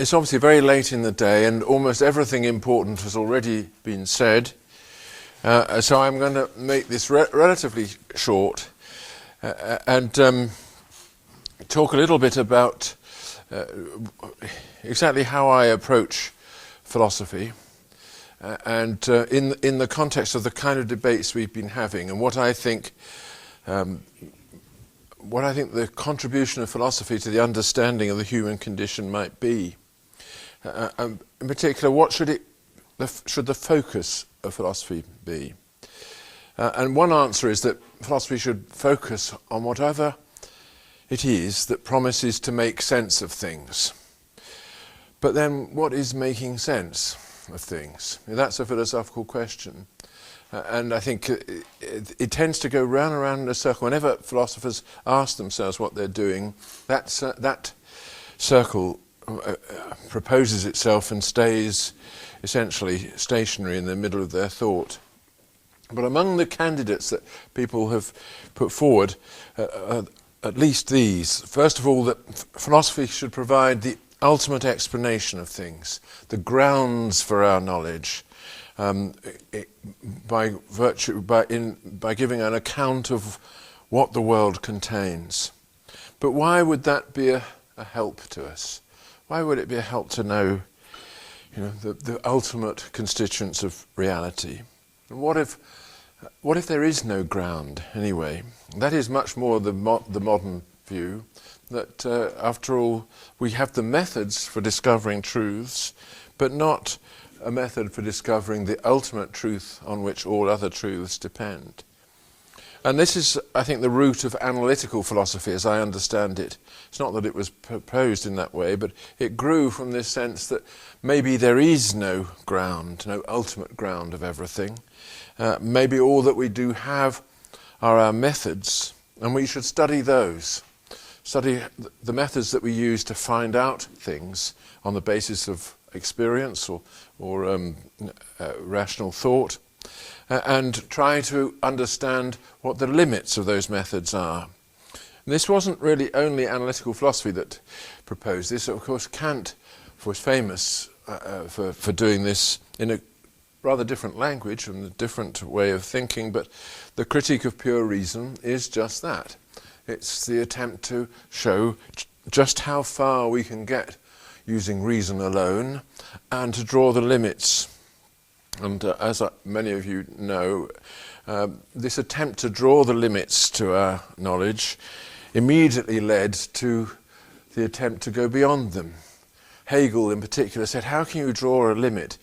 It's obviously very late in the day and almost everything important has already been said. So I'm going to make this relatively short and talk a little bit about exactly how I approach philosophy and in the context of the kind of debates we've been having and what I think the contribution of philosophy to the understanding of the human condition might be. In particular, what should the focus of philosophy be? And one answer is that philosophy should focus on whatever it is that promises to make sense of things. But then, what is making sense of things? That's a philosophical question. And I think it tends to go round and round in a circle. Whenever philosophers ask themselves what they're doing, that circle proposes itself and stays essentially stationary in the middle of their thought. But among the candidates that people have put forward, at least these. First of all, that philosophy should provide the ultimate explanation of things, the grounds for our knowledge, by giving an account of what the world contains. But why would that be a help to us? Why would it be a help to know, the ultimate constituents of reality? And what if there is no ground anyway? That is much more the modern view, that after all we have the methods for discovering truths, but not a method for discovering the ultimate truth on which all other truths depend. And this is, I think, the root of analytical philosophy as I understand it. It's not that it was proposed in that way, but it grew from this sense that maybe there is no ground, no ultimate ground of everything. Maybe all that we do have are our methods, and we should study those. Study the methods that we use to find out things on the basis of experience or rational thought, and try to understand what the limits of those methods are. And this wasn't really only analytical philosophy that proposed this. Of course, Kant was famous for doing this in a rather different language and a different way of thinking, but the Critique of Pure Reason is just that. It's the attempt to show just how far we can get using reason alone and to draw the limits. And as many of you know, this attempt to draw the limits to our knowledge immediately led to the attempt to go beyond them. Hegel in particular said, how can you draw a limit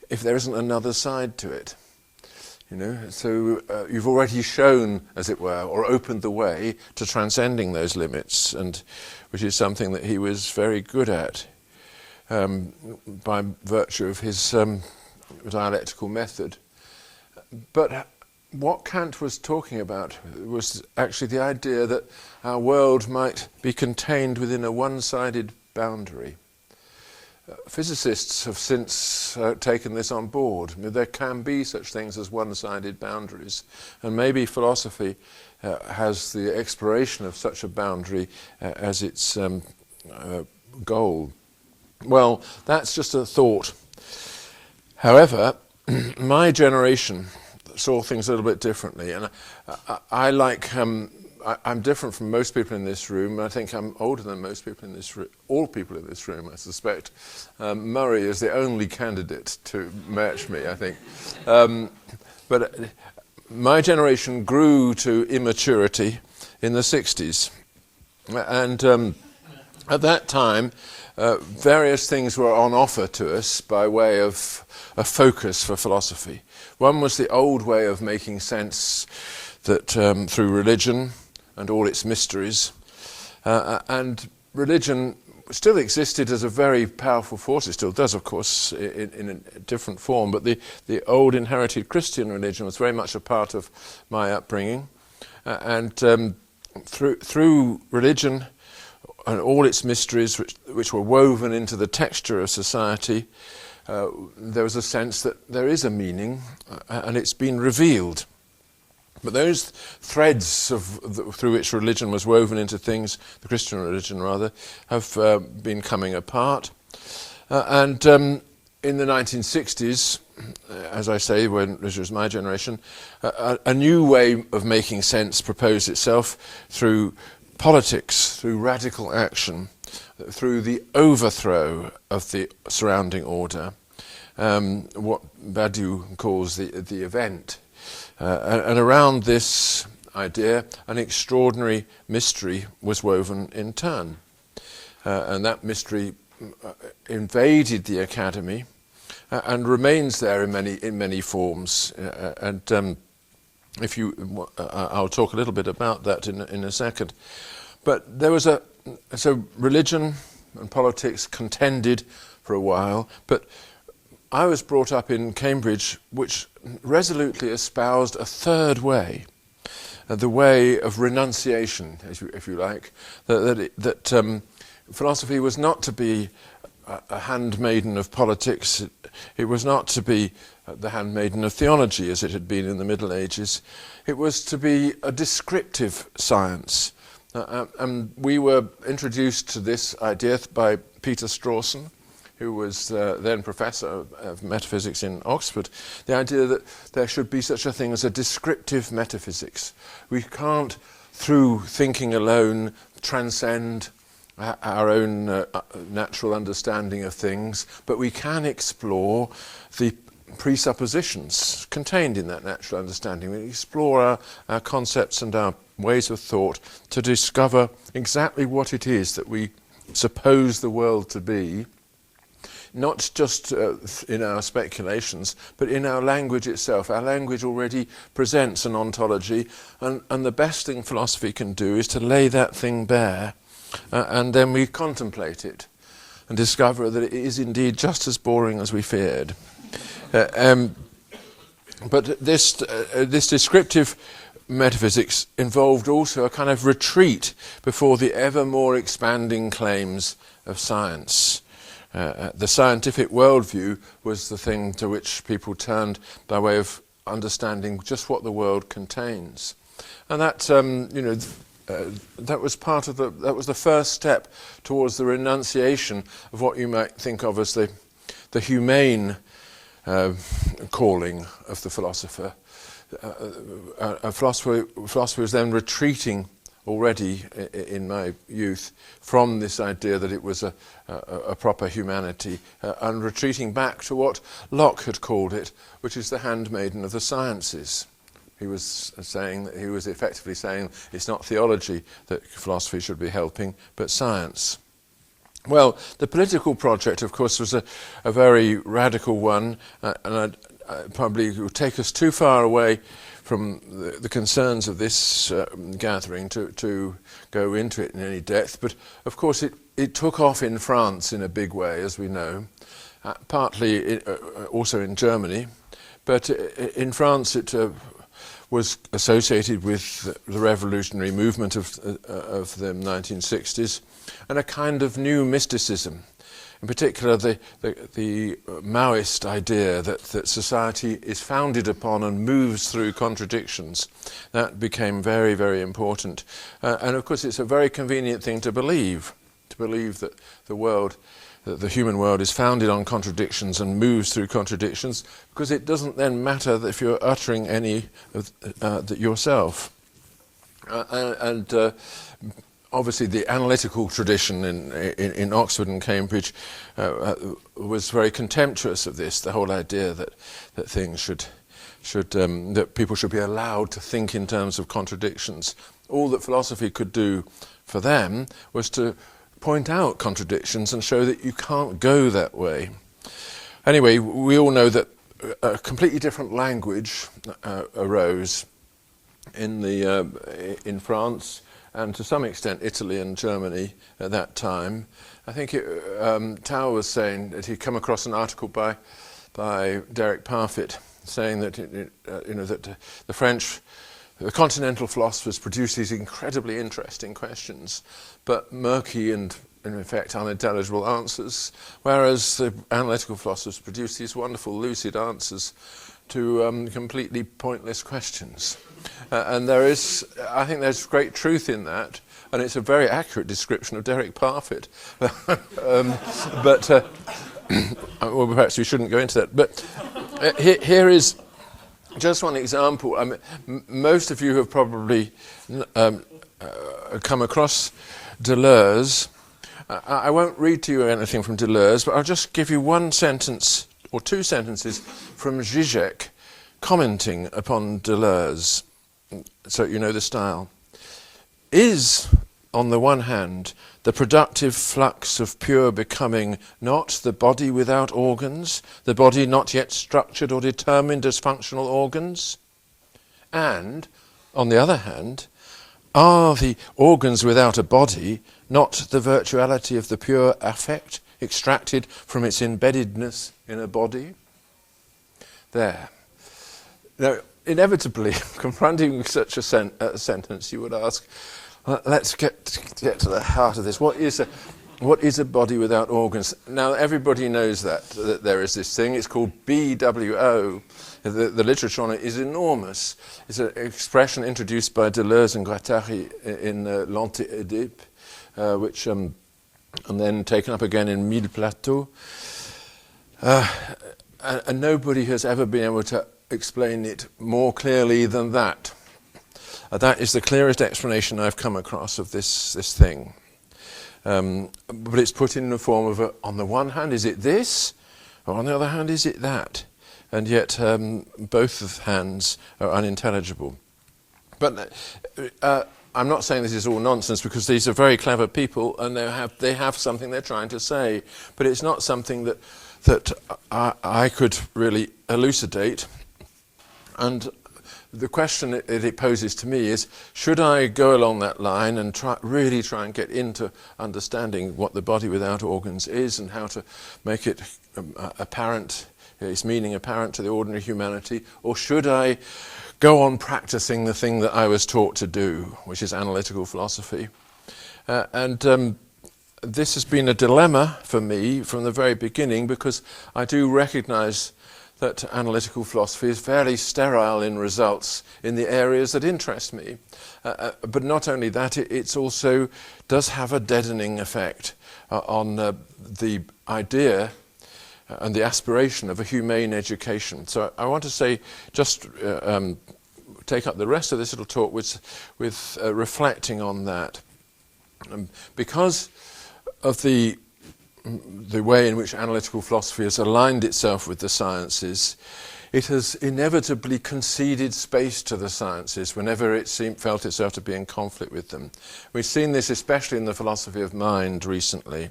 if there isn't another side to it? So you've already shown, as it were, or opened the way to transcending those limits, and which is something that he was very good at by virtue of his dialectical method. But what Kant was talking about was actually the idea that our world might be contained within a one-sided boundary. Physicists have since taken this on board. There can be such things as one-sided boundaries, and maybe philosophy has the exploration of such a boundary as its goal. Well, that's just a thought. However, my generation saw things a little bit differently, and I'm different from most people in this room. I think I'm older than most people in this room, all people in this room, I suspect. Murray is the only candidate to match me, I think. But my generation grew to immaturity in the 60s. And at that time, various things were on offer to us by way of a focus for philosophy. One was the old way of making sense that through religion and all its mysteries, and religion still existed as a very powerful force. It still does, of course, in a different form, but the old inherited Christian religion was very much a part of my upbringing, and through religion and all its mysteries which were woven into the texture of society, there was a sense that there is a meaning and it's been revealed. But those threads through which religion was woven into things, the Christian religion rather, have been coming apart. And in the 1960s, as I say, which was my generation, a new way of making sense proposed itself through politics, through radical action, through the overthrow of the surrounding order, what Badiou calls the event. And around this idea, an extraordinary mystery was woven in turn. And that mystery invaded the academy and remains there in many forms. I'll talk a little bit about that in a second. But there was so religion and politics contended for a while, but I was brought up in Cambridge, which resolutely espoused a third way, the way of renunciation, if you like, that philosophy was not to be a handmaiden of politics. It was not to be the handmaiden of theology, as it had been in the Middle Ages. It was to be a descriptive science. And we were introduced to this idea by Peter Strawson, who was then professor of metaphysics in Oxford, the idea that there should be such a thing as a descriptive metaphysics. We can't, through thinking alone, transcend our own natural understanding of things, but we can explore the presuppositions contained in that natural understanding. We explore our concepts and our ways of thought to discover exactly what it is that we suppose the world to be, not just in our speculations, but in our language itself. Our language already presents an ontology, and the best thing philosophy can do is to lay that thing bare, and then we contemplate it and discover that it is indeed just as boring as we feared. But this descriptive metaphysics involved also a kind of retreat before the ever more expanding claims of science. The scientific worldview was the thing to which people turned by way of understanding just what the world contains, and that that was the first step towards the renunciation of what you might think of as the humane calling of the philosopher. A philosopher was then retreating already in my youth from this idea that it was a proper humanity, and retreating back to what Locke had called it, which is the handmaiden of the sciences. He was effectively saying it's not theology that philosophy should be helping, but science. Well, the political project, of course, was a very radical one, and probably would take us too far away from the concerns of this gathering to go into it in any depth. But of course it took off in France in a big way, as we know, partly also in Germany, but in France it was associated with the revolutionary movement of the 1960s and a kind of new mysticism. In particular, the Maoist idea that society is founded upon and moves through contradictions. That became very, very important. And of course, it's a very convenient thing to believe that the human world is founded on contradictions and moves through contradictions, because it doesn't then matter if you're uttering any of that yourself. Obviously, the analytical tradition in Oxford and Cambridge was very contemptuous of this. The whole idea that things that people should be allowed to think in terms of contradictions. All that philosophy could do for them was to point out contradictions and show that you can't go that way. Anyway, we all know that a completely different language arose in France, and to some extent Italy and Germany at that time. I think Tao was saying that he'd come across an article by Derek Parfit saying that that the continental philosophers produced these incredibly interesting questions, but murky and in effect unintelligible answers, whereas the analytical philosophers produced these wonderful lucid answers to completely pointless questions. And I think there's great truth in that, and it's a very accurate description of Derek Parfit. But well, perhaps we shouldn't go into that. But here is just one example. I mean, most of you have probably come across Deleuze. I won't read to you anything from Deleuze, but I'll just give you one sentence or two sentences from Zizek commenting upon Deleuze, so you know the style. Is, on the one hand, the productive flux of pure becoming not the body without organs, the body not yet structured or determined as functional organs? And, on the other hand, are the organs without a body not the virtuality of the pure affect extracted from its embeddedness in a body? There. Now, inevitably, confronting such a sentence, you would ask, let's get to the heart of this. What is a body without organs? Now, everybody knows that there is this thing. It's called BWO. The literature on it is enormous. It's an expression introduced by Deleuze and Guattari in l'Anti-Oedipe, which and then taken up again in Mille Plateaux. And nobody has ever been able to explain it more clearly than that. That is the clearest explanation I've come across of this thing. But it's put in the form of, on the one hand, is it this? Or on the other hand, is it that? And yet both of hands are unintelligible. But I'm not saying this is all nonsense, because these are very clever people and they have something they're trying to say. But it's not something that I could really elucidate. And the question it poses to me is, should I go along that line and really try and get into understanding what the body without organs is and how to make it apparent, its meaning apparent to the ordinary humanity, or should I go on practicing the thing that I was taught to do, which is analytical philosophy? This has been a dilemma for me from the very beginning, because I do recognize that analytical philosophy is fairly sterile in results in the areas that interest me. But not only that, it also does have a deadening effect on the idea and the aspiration of a humane education. So I want to say, just take up the rest of this little talk with reflecting on that. Because of the way in which analytical philosophy has aligned itself with the sciences, it has inevitably conceded space to the sciences whenever it felt itself to be in conflict with them. We've seen this especially in the philosophy of mind recently.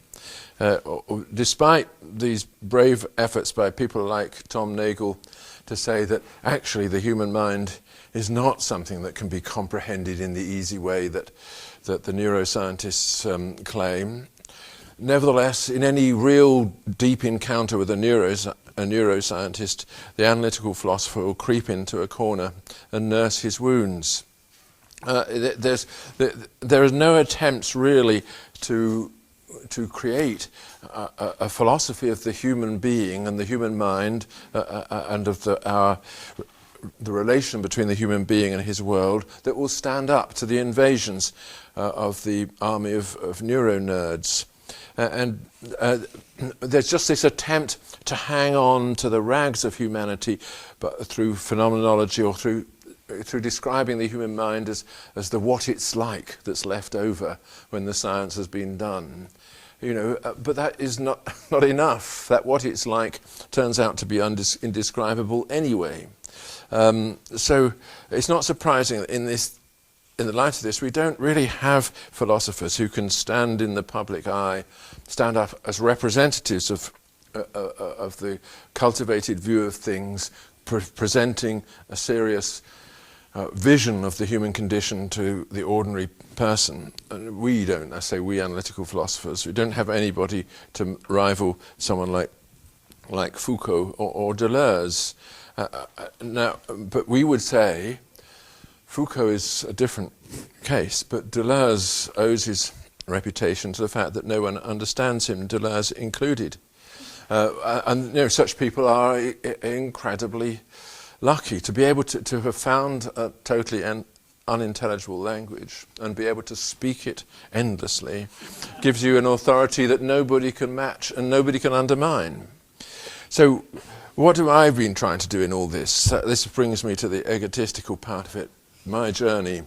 Despite these brave efforts by people like Tom Nagel to say that actually the human mind is not something that can be comprehended in the easy way that the neuroscientists claim, nevertheless, in any real deep encounter with a neuroscientist, the analytical philosopher will creep into a corner and nurse his wounds. There are no attempts really to create a philosophy of the human being and the human mind and of the relation between the human being and his world that will stand up to the invasions of the army of neuro-nerds. And there's just this attempt to hang on to the rags of humanity, but through phenomenology or through describing the human mind as the what it's like that's left over when the science has been done. But that is not enough. That what it's like turns out to be indescribable anyway. So it's not surprising that in the light of this, we don't really have philosophers who can stand in the public eye, stand up as representatives of the cultivated view of things, presenting a serious vision of the human condition to the ordinary person. And we don't, I say we analytical philosophers, we don't have anybody to rival someone like Foucault or Deleuze. But we would say Foucault is a different case, but Deleuze owes his reputation to the fact that no one understands him, Deleuze included. And such people are incredibly lucky to be able to have found a totally unintelligible language and be able to speak it endlessly gives you an authority that nobody can match and nobody can undermine. So what have I been trying to do in all this? This brings me to the egotistical part of it, my journey.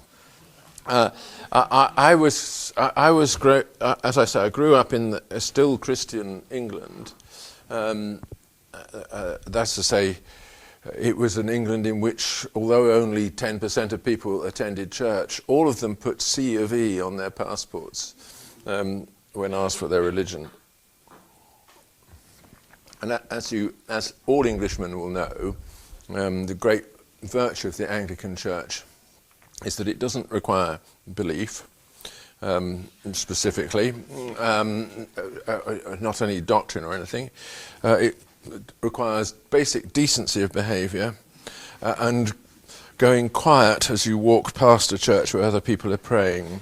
As I say, I grew up in a still Christian England. That's to say, it was an England in which, although only 10% of people attended church, all of them put C of E on their passports when asked for their religion. And as all Englishmen will know, the great virtue of the Anglican Church is that it doesn't require belief, specifically, not any doctrine or anything. It requires basic decency of behaviour and going quiet as you walk past a church where other people are praying.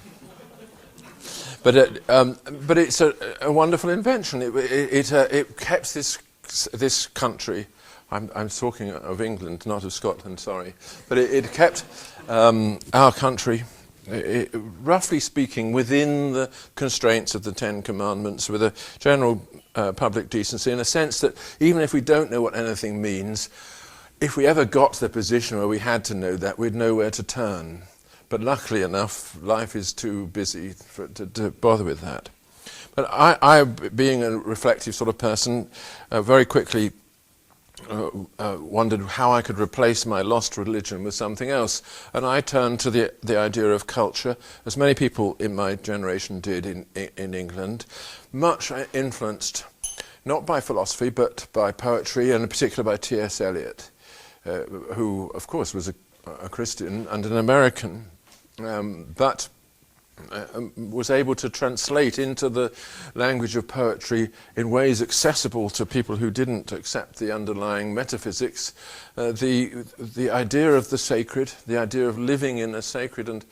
But it's a wonderful invention. It kept this country. I'm talking of England, not of Scotland. Sorry, but it kept our country, roughly speaking, within the constraints of the Ten Commandments, with a general public decency, in a sense that even if we don't know what anything means, if we ever got to the position where we had to know that, we'd know where to turn. But luckily enough, life is too busy to bother with that. But I, being a reflective sort of person, very quickly wondered how I could replace my lost religion with something else. And I turned to the idea of culture, as many people in my generation did in England, much influenced not by philosophy but by poetry, and in particular by T.S. Eliot, who of course was a Christian and an American, but was able to translate into the language of poetry in ways accessible to people who didn't accept the underlying metaphysics, the idea of the sacred, the idea of living in a sacred and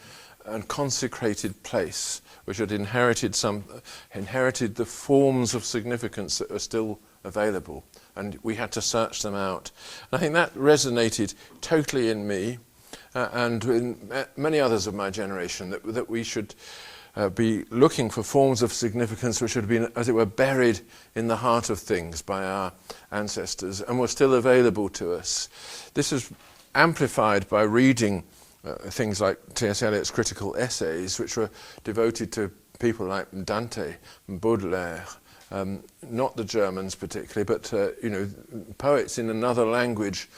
consecrated place, which had inherited the forms of significance that were still available, and we had to search them out. And I think that resonated totally in me, and in many others of my generation, that we should be looking for forms of significance which had been, as it were, buried in the heart of things by our ancestors and were still available to us. This is amplified by reading things like T.S. Eliot's critical essays, which were devoted to people like Dante and Baudelaire, not the Germans particularly, but poets in another language,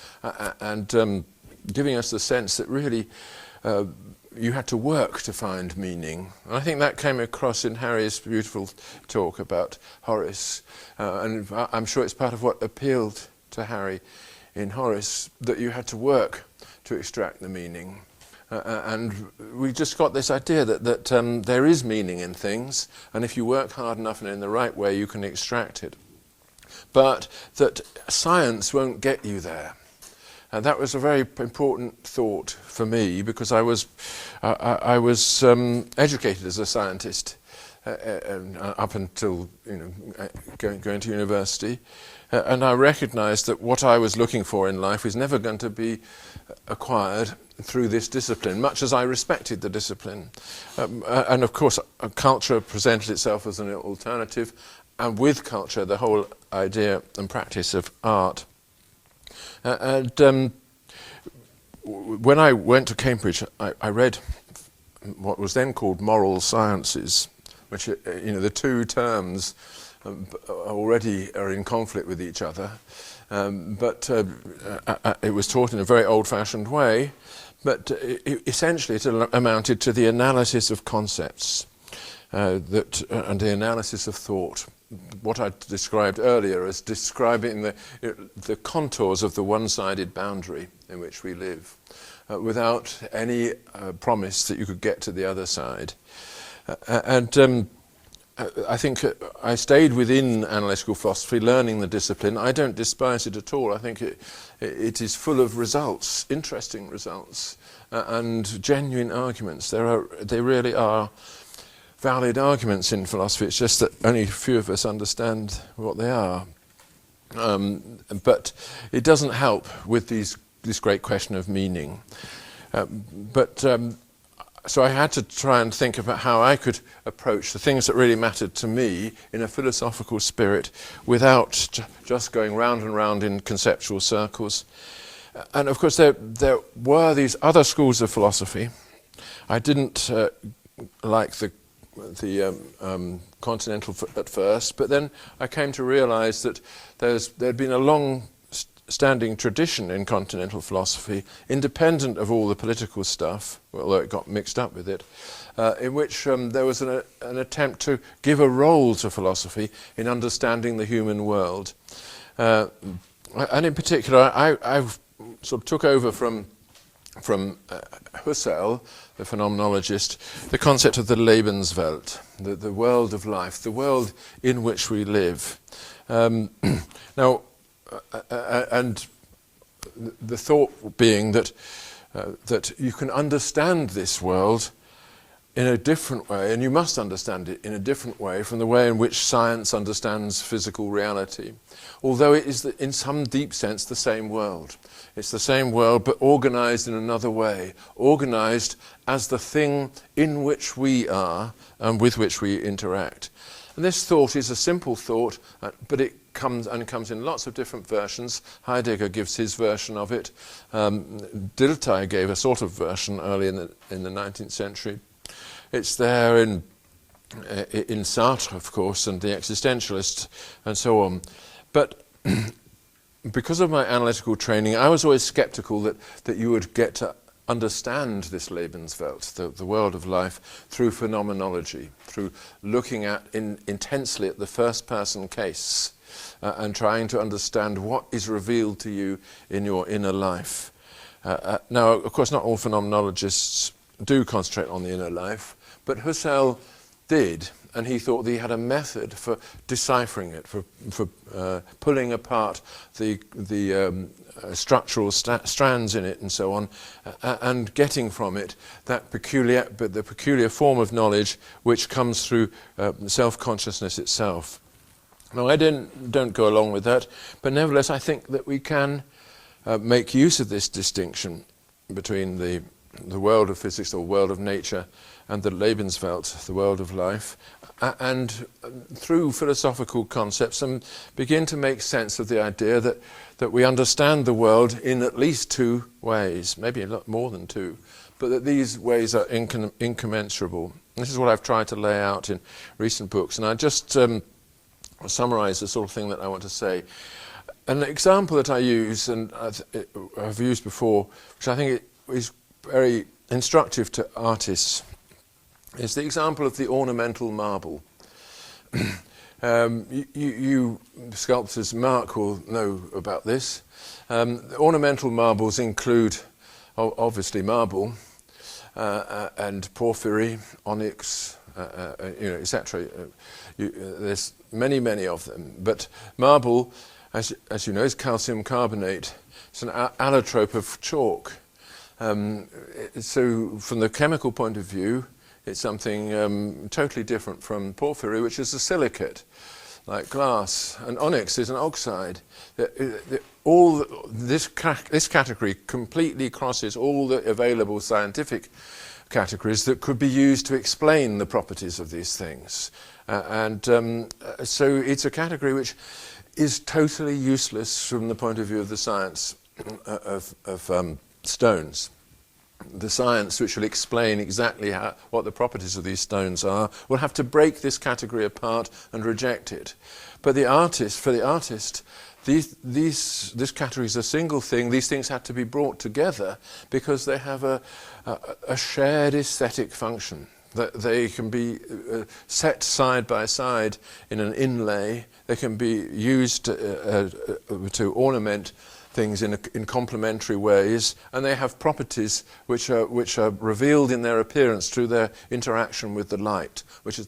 and giving us the sense that really you had to work to find meaning. And I think that came across in Harry's beautiful talk about Horace, and I'm sure it's part of what appealed to Harry in Horace, that you had to work to extract the meaning. And we just got this idea that there is meaning in things, and if you work hard enough and in the right way, you can extract it. But that science won't get you there. And that was a very important thought for me, because I was educated as a scientist up until going to university, and I recognised that what I was looking for in life was never going to be acquired through this discipline, much as I respected the discipline. And of course, culture presented itself as an alternative, and with culture, the whole idea and practice of art. And when I went to Cambridge, I read what was then called moral sciences, which, the two terms already are in conflict with each other. But it was taught in a very old-fashioned way, but essentially it amounted to the analysis of concepts and the analysis of thought. What I described earlier as describing the contours of the one-sided boundary in which we live, without any promise that you could get to the other side. And I think I stayed within analytical philosophy, learning the discipline. I don't despise it at all. I think it is full of results, interesting results, and genuine arguments. They really are valid arguments in philosophy. It's just that only a few of us understand what they are. But it doesn't help with this great question of meaning. But So I had to try and think about how I could approach the things that really mattered to me in a philosophical spirit without just going round and round in conceptual circles. And of course there were these other schools of philosophy. I didn't like the continental at first, but then I came to realize that there'd been a long standing tradition in continental philosophy, independent of all the political stuff, although it got mixed up with it, in which there was an attempt to give a role to philosophy in understanding the human world. And in particular, I sort of took over from Husserl, the phenomenologist, the concept of the Lebenswelt, the world of life, the world in which we live. Now, and the thought being that you can understand this world in a different way, and you must understand it in a different way from the way in which science understands physical reality, although it is in some deep sense the same world. It's the same world, but organized in another way, organized as the thing in which we are and with which we interact. And this thought is a simple thought, but it comes in lots of different versions. Heidegger gives his version of it. Dilthey gave a sort of version early in the 19th century. It's there in Sartre, of course, and the existentialists, and so on. But because of my analytical training, I was always skeptical that you would get to understand this Lebenswelt, the world of life, through phenomenology, through looking intensely at the first-person case and trying to understand what is revealed to you in your inner life. Now, of course, not all phenomenologists do concentrate on the inner life, but Husserl did, and he thought that he had a method for deciphering it, for pulling apart the structural strands in it and so on, and getting from it the peculiar form of knowledge which comes through self-consciousness itself. Now, I don't go along with that, but nevertheless I think that we can make use of this distinction between the world of physics or world of nature and the Lebenswelt, the world of life, and through philosophical concepts and begin to make sense of the idea that we understand the world in at least two ways, maybe a lot more than two, but that these ways are incommensurable. This is what I've tried to lay out in recent books, and I just summarize the sort of thing that I want to say. An example that I use, and I've used before, which I think is very instructive to artists, is the example of the ornamental marble. You sculptors, Mark will know about this. Ornamental marbles include, obviously, marble and porphyry, onyx, etc. There's many of them. But marble, as you know, is calcium carbonate. It's an allotrope of chalk. So from the chemical point of view, it's something totally different from porphyry, which is a silicate, like glass. And onyx is an oxide. This category completely crosses all the available scientific categories that could be used to explain the properties of these things. So it's a category which is totally useless from the point of view of the science of stones. The science which will explain exactly what the properties of these stones are will have to break this category apart and reject it. But for the artist, this category is a single thing. These things have to be brought together because they have a shared aesthetic function. That they can be set side by side in an inlay. They can be used to ornament things in complementary ways, and they have properties which are revealed in their appearance through their interaction with the light, which is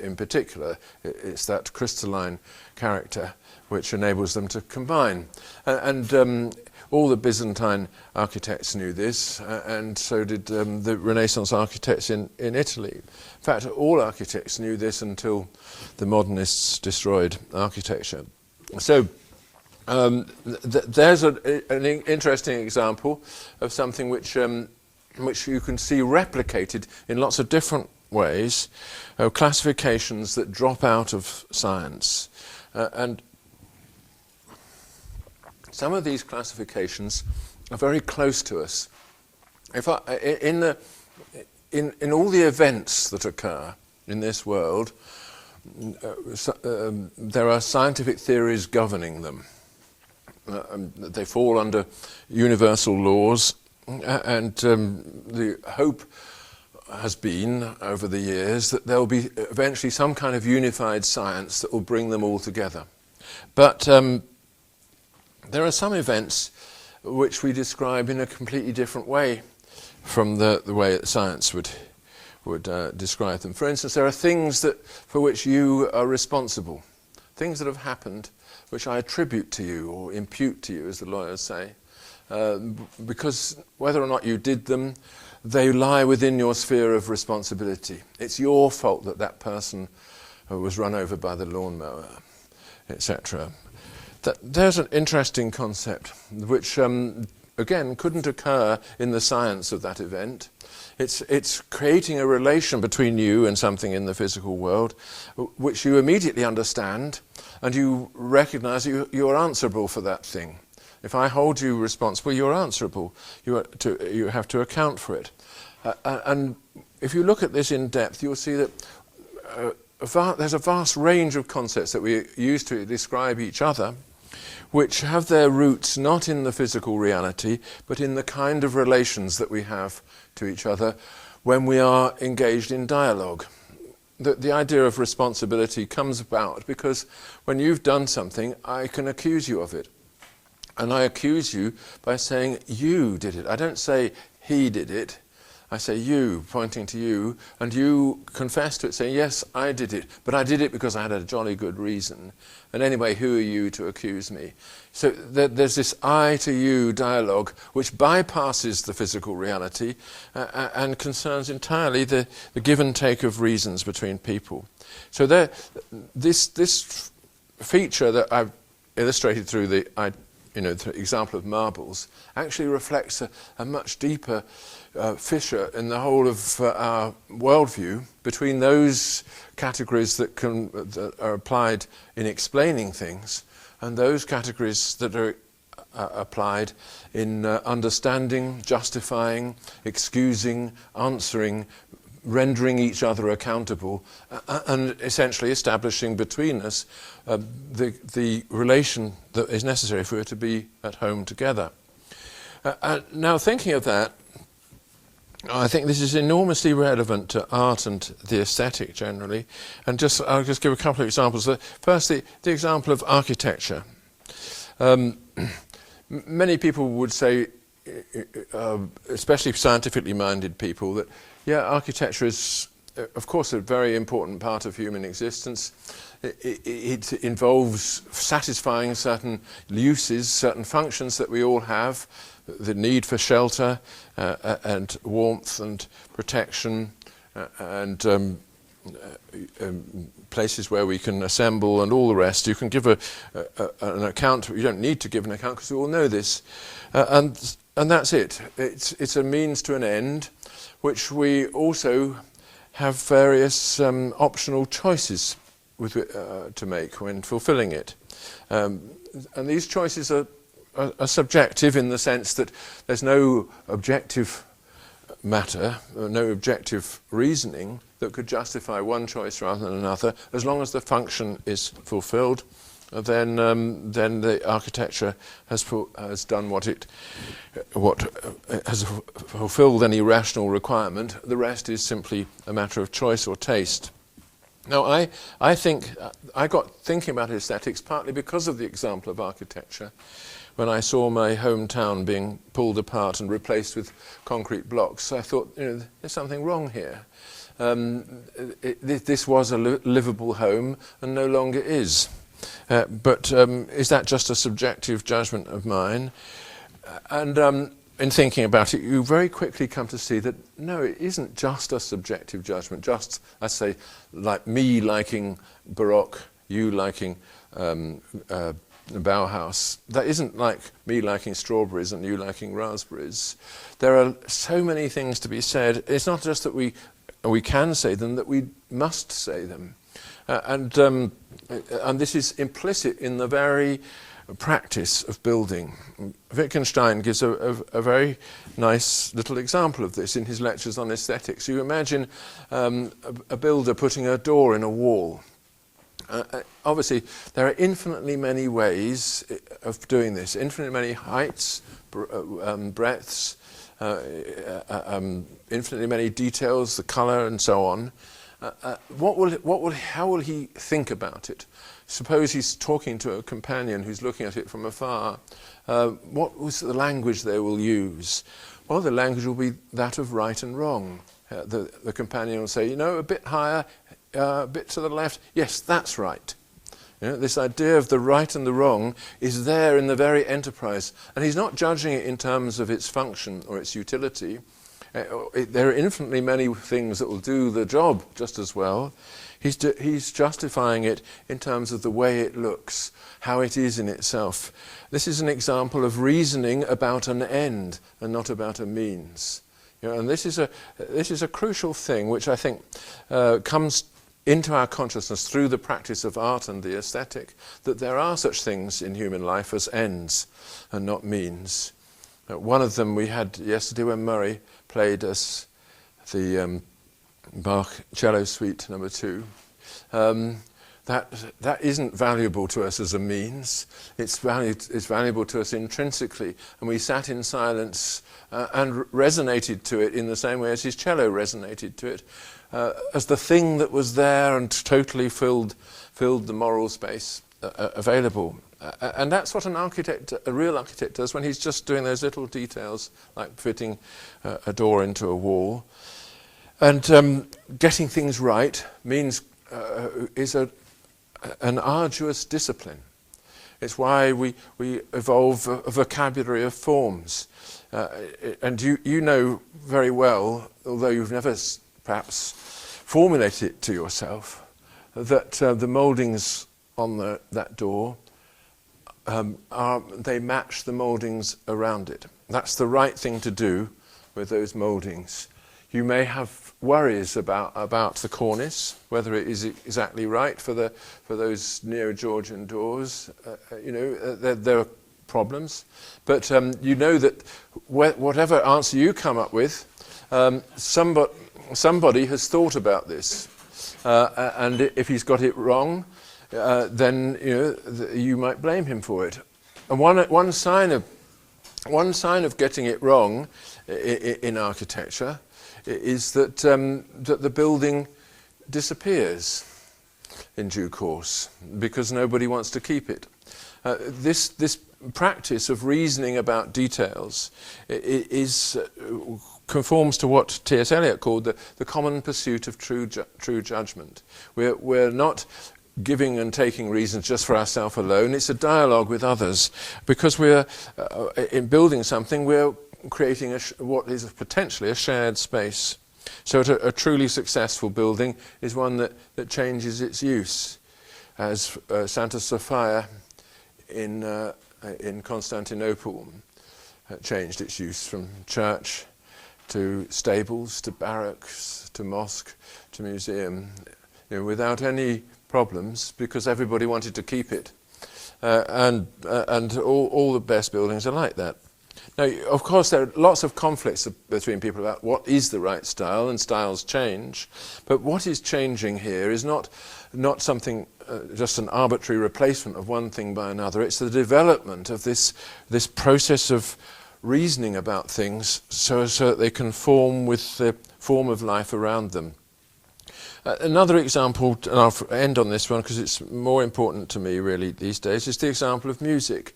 in particular, it's that crystalline character which enables them to combine. And all the Byzantine architects knew this, and so did the Renaissance architects in Italy. In fact, all architects knew this until the modernists destroyed architecture. So there's an interesting example of something which which you can see replicated in lots of different ways, classifications that drop out of science. And some of these classifications are very close to us. In all the events that occur in this world, there are scientific theories governing them. They fall under universal laws, and the hope has been over the years that there will be eventually some kind of unified science that will bring them all together. But there are some events which we describe in a completely different way from the way that science would describe them. For instance, there are things for which you are responsible, things that have happened which I attribute to you or impute to you, as the lawyers say, because whether or not you did them, they lie within your sphere of responsibility. It's your fault that that person was run over by the lawnmower, etc. There's an interesting concept which, again, couldn't occur in the science of that event. It's creating a relation between you and something in the physical world which you immediately understand, and you recognize you're answerable for that thing. If I hold you responsible, you're answerable. You have to account for it. And if you look at this in depth, you'll see that there's a vast range of concepts that we use to describe each other, which have their roots not in the physical reality, but in the kind of relations that we have to each other when we are engaged in dialogue. The idea of responsibility comes about because when you've done something, I can accuse you of it. And I accuse you by saying, you did it. I don't say, he did it. I say, you, pointing to you, and you confess to it, saying, yes, I did it, but I did it because I had a jolly good reason. And anyway, who are you to accuse me? So there's this I to you dialogue which bypasses the physical reality and concerns entirely the give and take of reasons between people. So this feature that I've illustrated through the example of marbles actually reflects a much deeper fissure in the whole of our worldview between those categories that are applied in explaining things and those categories that are applied in understanding, justifying, excusing, answering, rendering each other accountable, and essentially establishing between us the relation that is necessary if we are to be at home together. Now, thinking of that, I think this is enormously relevant to art and the aesthetic generally, and I'll just give a couple of examples. Firstly, the example of architecture. Many people would say, especially scientifically minded people, that architecture is, of course, a very important part of human existence. It involves satisfying certain uses, certain functions that we all have, the need for shelter and warmth and protection and places where we can assemble and all the rest. You can give an account. You don't need to give an account because we all know this. And that's it. It's a means to an end, which we also have various optional choices to make when fulfilling it. And these choices are subjective in the sense that there's no objective matter, no objective reasoning that could justify one choice rather than another. As long as the function is fulfilled, then the architecture has done what has fulfilled any rational requirement. The rest is simply a matter of choice or taste. Now, I think I got thinking about aesthetics partly because of the example of architecture. When I saw my hometown being pulled apart and replaced with concrete blocks, I thought, there's something wrong here. This was a livable home and no longer is. But is that just a subjective judgment of mine? And in thinking about it, you very quickly come to see that, no, it isn't just a subjective judgment, just, I say, like me liking Baroque, you liking the Bauhaus. That isn't like me liking strawberries and you liking raspberries. There are so many things to be said. It's not just that we can say them, that we must say them. And this is implicit in the very practice of building. Wittgenstein gives a very nice little example of this in his lectures on aesthetics. You imagine a builder putting a door in a wall. Obviously, there are infinitely many ways of doing this, infinitely many heights, breadths, infinitely many details, the colour and so on. How will he think about it? Suppose he's talking to a companion who's looking at it from afar. What was the language they will use? Well, the language will be that of right and wrong. The companion will say, a bit higher, a bit to the left. Yes, that's right. This idea of the right and the wrong is there in the very enterprise. And he's not judging it in terms of its function or its utility. There are infinitely many things that will do the job just as well. He's justifying it in terms of the way it looks, how it is in itself. This is an example of reasoning about an end and not about a means. And this is a crucial thing which I think comes into our consciousness through the practice of art and the aesthetic, that there are such things in human life as ends and not means. One of them we had yesterday when Murray played us the Bach Cello Suite No. 2. That isn't valuable to us as a means. It's valuable to us intrinsically, and we sat in silence and resonated to it in the same way as his cello resonated to it, as the thing that was there and totally filled the moral space available. And that's what a real architect does when he's just doing those little details, like fitting a door into a wall. And getting things right means is an arduous discipline. It's why we evolve a vocabulary of forms. And you know very well, although you've never perhaps formulated it to yourself, that the mouldings on that door, they match the mouldings around it. That's the right thing to do with those mouldings. You may have worries about the cornice, whether it is exactly right for those Neo-Georgian doors. There are problems, but you know that whatever answer you come up with, somebody has thought about this, and if he's got it wrong, then you might blame him for it. And one sign of getting it wrong in architecture is that the building disappears in due course because nobody wants to keep it. This practice of reasoning about details conforms to what T.S. Eliot called the common pursuit of true judgment. We're not giving and taking reasons just for ourselves alone. It's a dialogue with others, because we're in building something, we're creating what is potentially a shared space. So a truly successful building is one that changes its use, as Santa Sofia in Constantinople changed its use from church to stables to barracks to mosque to museum, without any problems, because everybody wanted to keep it, and all the best buildings are like that. Now, of course, there are lots of conflicts between people about what is the right style, and styles change. But what is changing here is not something, just an arbitrary replacement of one thing by another. It's the development of this process of reasoning about things so that they conform with the form of life around them. Another example, and I'll end on this one because it's more important to me really these days, is the example of music.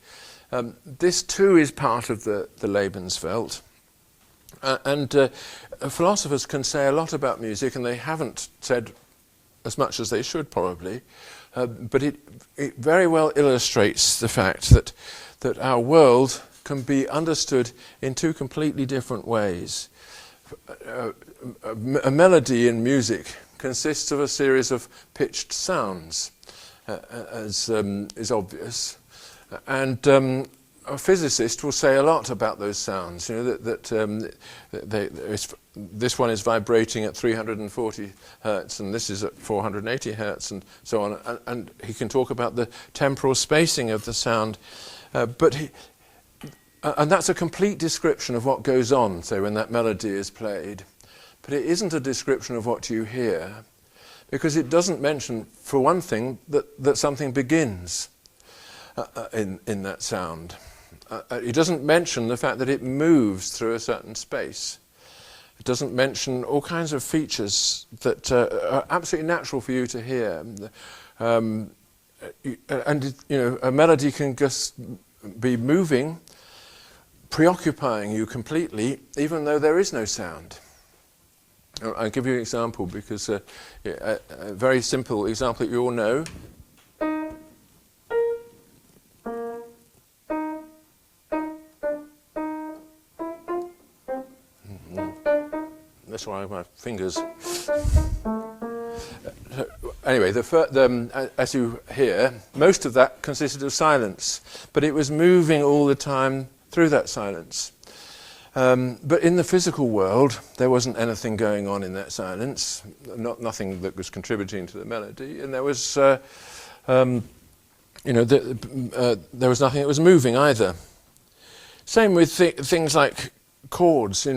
This too is part of the Lebenswelt. And philosophers can say a lot about music, and they haven't said as much as they should probably, but it very well illustrates the fact that our world can be understood in two completely different ways. A melody in music consists of a series of pitched sounds, as is obvious. And a physicist will say a lot about those sounds. This one is vibrating at 340 hertz, and this is at 480 hertz, and so on. And he can talk about the temporal spacing of the sound, and that's a complete description of what goes on, say, when that melody is played. But it isn't a description of what you hear, because it doesn't mention, for one thing, that something begins in that sound. It doesn't mention the fact that it moves through a certain space. It doesn't mention all kinds of features that are absolutely natural for you to hear. A melody can just be moving, preoccupying you completely, even though there is no sound. I'll give you an example, because a very simple example that you all know. That's why my fingers. Anyway, as you hear, most of that consisted of silence, but it was moving all the time through that silence. But in the physical world, there wasn't anything going on in that silence, nothing that was contributing to the melody, and there was, there was nothing that was moving either. Same with things like chords.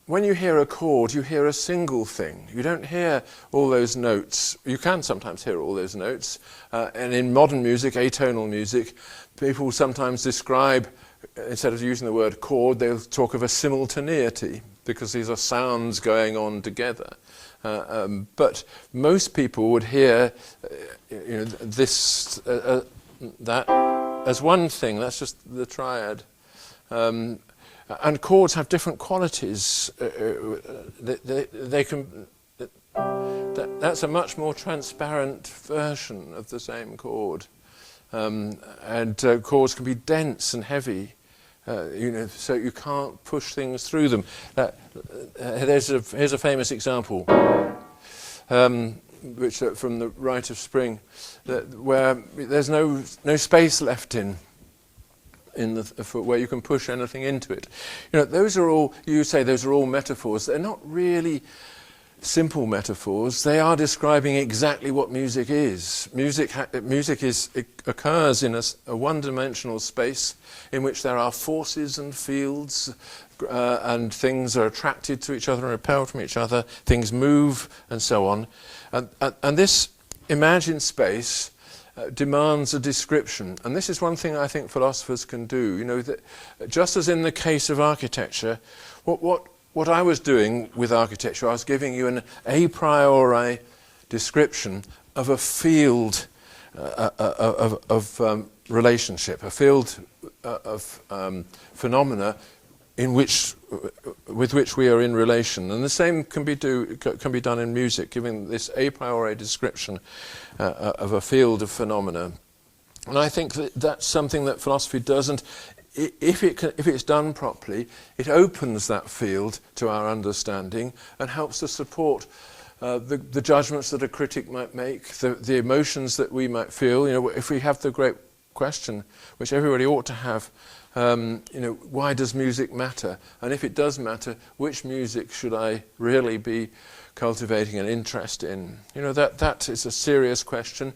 When you hear a chord, you hear a single thing. You don't hear all those notes. You can sometimes hear all those notes. And in modern music, atonal music, people sometimes describe, instead of using the word chord, they'll talk of a simultaneity, because these are sounds going on together. But most people would hear that as one thing. That's just the triad. And chords have different qualities. They can. That's a much more transparent version of the same chord. And chords can be dense and heavy, so you can't push things through them. Here's a famous example, which from the Rite of Spring, where there's no space left in where you can push anything into it. Those are all, you say those are all metaphors. They're not really simple metaphors. They are describing exactly what music is. Music occurs in a one-dimensional space in which there are forces and fields, and things are attracted to each other and repelled from each other. Things move and so on. And this imagined space demands a description, and this is one thing I think philosophers can do. That just as in the case of architecture, what I was doing with architecture, I was giving you an a priori description of a field of relationship, a field of phenomena with which we are in relation, and the same can be done in music, giving this a priori description of a field of phenomena. And I think that's something that philosophy does, and if it's done properly, it opens that field to our understanding and helps to support the judgments that a critic might make, the emotions that we might feel. If we have the great question, which everybody ought to have, why does music matter? And if it does matter, which music should I really be cultivating an interest in? That is a serious question.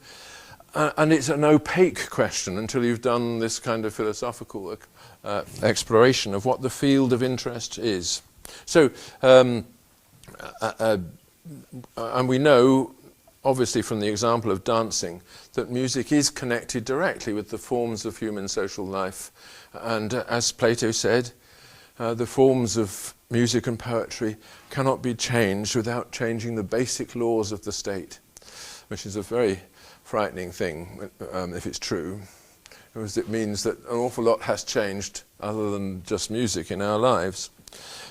And it's an opaque question until you've done this kind of philosophical exploration of what the field of interest is. So, and we know, obviously from the example of dancing, that music is connected directly with the forms of human social life. And as Plato said, the forms of music and poetry cannot be changed without changing the basic laws of the state, which is a very frightening thing if it's true, because it means that an awful lot has changed other than just music in our lives.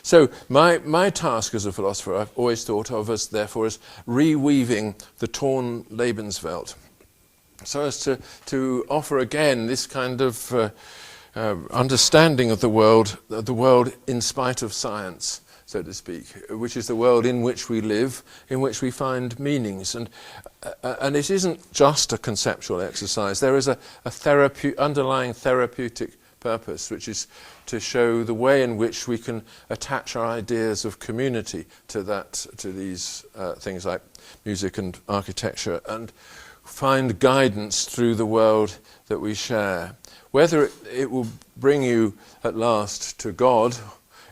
So my task as a philosopher, I've always thought of as therefore as reweaving the torn Lebenswelt, so as to offer again this kind of understanding of the world in spite of science, so to speak, which is the world in which we live, in which we find meanings. And it isn't just a conceptual exercise. There is a underlying therapeutic purpose, which is to show the way in which we can attach our ideas of community to these things like music and architecture, and find guidance through the world that we share. Whether it will bring you at last to God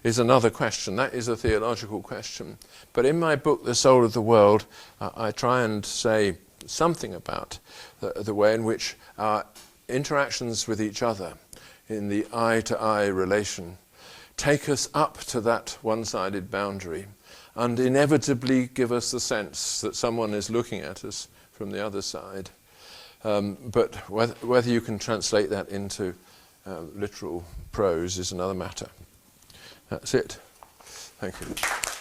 is another question. That is a theological question. But in my book, The Soul of the World, I try and say something about the way in which our interactions with each other in the eye-to-eye relation take us up to that one-sided boundary and inevitably give us the sense that someone is looking at us from the other side. But whether you can translate that into literal prose is another matter. That's it. Thank you.